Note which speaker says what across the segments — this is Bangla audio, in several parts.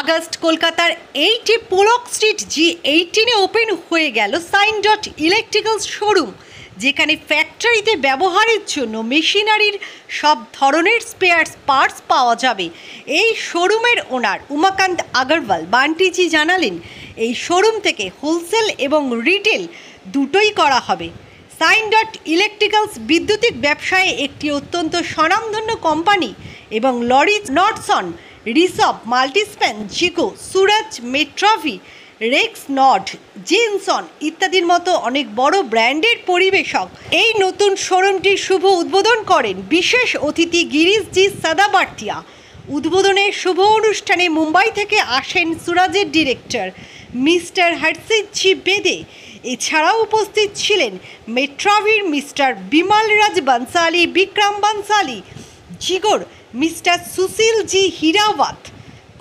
Speaker 1: আগস্ট কলকাতার 80 পোলক স্ট্রিট G18 ওপেন হয়ে গেল সাইন ডট ইলেকট্রিক্যালস শোরুম, যেখানে ফ্যাক্টরিতে ব্যবহারের জন্য মেশিনারির সব ধরনের স্পেয়ার্স পার্টস পাওয়া যাবে। এই শোরুমের ওনার উমাকান্ত আগরওয়াল বান্টিজি জানালেন, এই শোরুম থেকে হোলসেল এবং রিটেল দুটোই করা হবে। সাইন ডট ইলেকট্রিক্যালস বিদ্যুতিক ব্যবসায়ে একটি অত্যন্ত স্বনামধন্য কোম্পানি এবং লরিজ নটসন, রিসব, মাল্টিস্প্যান, জিকো, সুরাজ, মেট্রাভি, রেক্স নট, জিনসন ইত্যাদির মতো অনেক বড় ব্র্যান্ডের পরিবেশক। এই নতুন শোরুমটির শুভ উদ্বোধন করেন বিশেষ অতিথি গিরিশজি সাদাবার্তিয়া। উদ্বোধনের শুভ অনুষ্ঠানে মুম্বাই থেকে আসেন সুরাজের ডিরেক্টর মিস্টার হর্ষিতজি বেদে। এছাড়াও উপস্থিত ছিলেন মেট্রাভির মিস্টার বিমল রাজ বনসালি, বিক্রম বনসালি, জিগোর মিস্টার সুশীল জি হিরাওয়াত,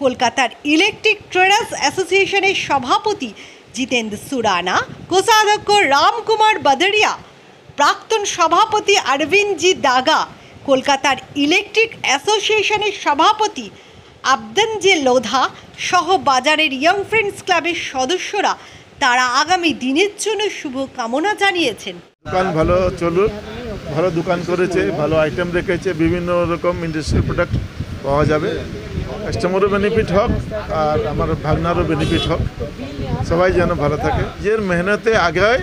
Speaker 1: কলকাতার ইলেকট্রিক ট্রেডার্স অ্যাসোসিয়েশনের সভাপতি জিতেন্দ্র সুরানা, কোষাধ্যক্ষ রামকুমার বাদরিয়া, প্রাক্তন সভাপতি অরবিন্দ জি দাগা, কলকাতার ইলেকট্রিক অ্যাসোসিয়েশনের সভাপতি আবদন জে লোধা সহ বাজারের ইয়ং ফ্রেন্ডস ক্লাবের সদস্যরা তারা আগামী দিনের জন্য শুভ কামনা জানিয়েছেন।
Speaker 2: দোকান ভালো চলুক, ভালো দোকান করেছে, ভালো আইটেম রেখেছে, বিভিন্ন রকম ইন্ডাস্ট্রিয়াল প্রোডাক্ট পাওয়া যাবে। কাস্টমারও বেনিফিট হোক আর আমার ভাগনারও বেনিফিট হোক, সবাই যেন ভালো থাকে। নিজের মেহনতে আগায়,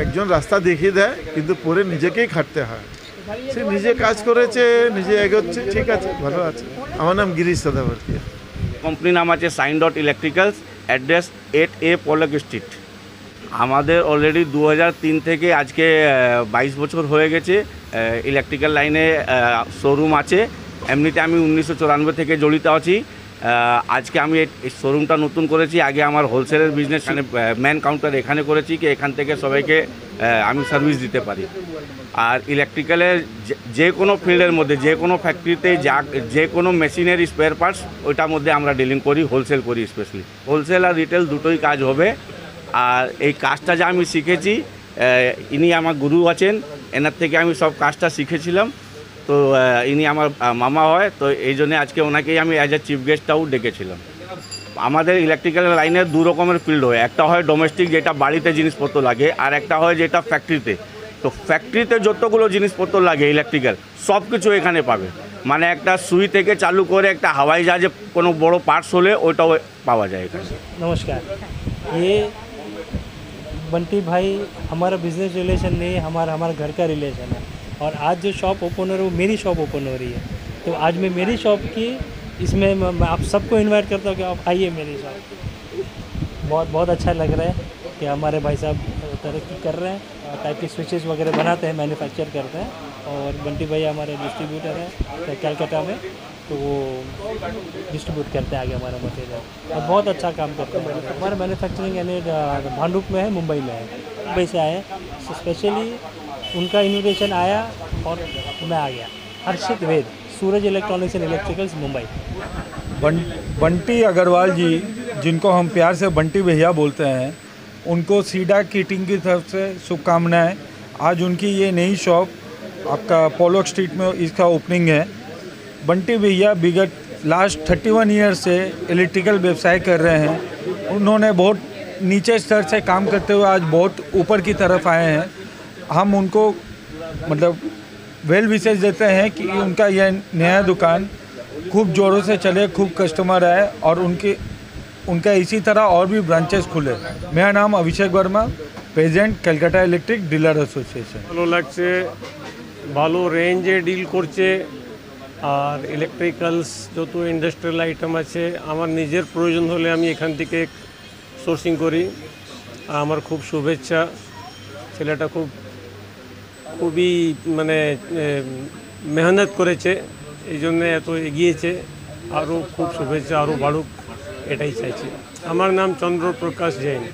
Speaker 2: একজন রাস্তা দেখিয়ে দেয় কিন্তু পরে নিজেকেই খাটতে হয়। সে নিজে কাজ করেছে, নিজে এগোচ্ছে, ঠিক আছে, ভালো আছে। আমার নাম গিরিশ সাদাবার্তিয়া।
Speaker 3: কোম্পানির নাম আছে sign dot electricals, address 8A Pollock street. আমাদের অলরেডি 2003 থেকে আজকে 22 বছর হয়ে গেছে ইলেকট্রিক্যাল লাইনে শোরুম আছে। এমনিতে আমি 1994 থেকে জড়িত আছি। আজকে আমি এই শোরুমটা নতুন করেছি। আগে আমার হোলসেলের বিজনেস ম্যান কাউন্টার এখানে করেছি কি এখান থেকে সবাইকে আমি সার্ভিস দিতে পারি। আর ইলেকট্রিক্যালের যে কোনো ফিল্ডের মধ্যে, যে কোনো ফ্যাক্টরিতে যে কোনো মেশিনের স্পেয়ার পার্টস ওইটার মধ্যে আমরা ডিলিং করি, হোলসেল করি। স্পেশালি হোলসেল আর রিটেল দুটোই কাজ হবে। আর এই কাজটা যা আমি শিখেছি, ইনি আমার গুরু আছেন, এনার থেকে আমি সব কাজটা শিখেছিলাম। তো ইনি আমার মামা হয়, তো এই জন্যে আজকে ওনাকেই আমি অ্যাজ এ চিফ গেস্টটাও ডেকেছিলাম। আমাদের ইলেকট্রিক্যাল লাইনের দু রকমের ফিল্ড হয়, একটা হয় ডোমেস্টিক যেটা বাড়িতে জিনিসপত্র লাগে, আর একটা হয় যেটা ফ্যাক্টরিতে। তো ফ্যাক্টরিতে যতগুলো জিনিসপত্র লাগে ইলেকট্রিক্যাল সব কিছু এখানে পাবে। মানে একটা সুই থেকে চালু করে একটা হাওয়াই জাহাজে কোনো বড় পার্টস হলে ওইটাও পাওয়া যায় এখানে।
Speaker 4: नमस्कार, ये बंटी भाई हमारा बिजनेस रिलेशन नहीं, हमारा घर का रिलेशन है। और आज जो शॉप ओपन हो रही है वो मेरी शॉप ओपन हो रही है। तो आज मैं मेरी शॉप की इसमें मैं आप सबको इनवाइट करता हूँ कि आप आइए मेरी शॉप। बहुत बहुत अच्छा लग रहा है कि हमारे भाई साहब तरक्की कर रहे हैं, टाइप की स्विचेस वगैरह बनाते हैं, मैन्युफैक्चर करते हैं। और बंटी भाई हमारे डिस्ट्रीब्यूटर हैं कलकत्ता में, तो वो डिस्ट्रीब्यूट करते हैं आगे हमारा मटेरियल और बहुत अच्छा काम करते हैं। हमारा मैन्युफैक्चरिंग यानी भांडुप में है, मुंबई में है। मुंबई से आए हैं, स्पेशली उनका इन्विटेशन आया और मैं आ गया। Harshit Ved, Suraj electronics and electricals, Mumbai.
Speaker 5: Bunty Agarwal ji, जिनको हम प्यार से बंटी भैया बोलते हैं, उनको सीडा की टीम की तरफ से शुभकामनाएं। आज उनकी ये नई शॉप आपका पोलक स्ट्रीट में इसका ओपनिंग है। बंटी भैया विगत लास्ट 31 ईयर से इलेक्ट्रिकल व्यवसाय कर रहे हैं। उन्होंने बहुत नीचे स्तर से काम करते हुए आज बहुत ऊपर की तरफ आए हैं। हम उनको मतलब वेल विशेष देते हैं कि उनका यह नया दुकान खूब ज़ोरों से चले, खूब कस्टमर आए और उनका इसी तरह और भी ब्रांचेस खुले। मेरा नाम Abhishek Verma, president Kolkata electric dealer association.
Speaker 6: ভালো লাগছে, ভালো রেঞ্জে ডিল করছে। আর ইলেকট্রিক্যালস যত ইন্ডাস্ট্রিয়াল আইটেম আছে আমার নিজের প্রয়োজন হলে আমি এখান থেকে সোর্সিং করি। আমার খুব শুভেচ্ছা, ছেলেটা খুবই মানে মেহনত করেছে, এই জন্যে এত এগিয়েছে। আরও খুব শুভেচ্ছা, আরও বাড়ুক এটাই চাইছি। আমার নাম চন্দ্রপ্রকাশ জৈন।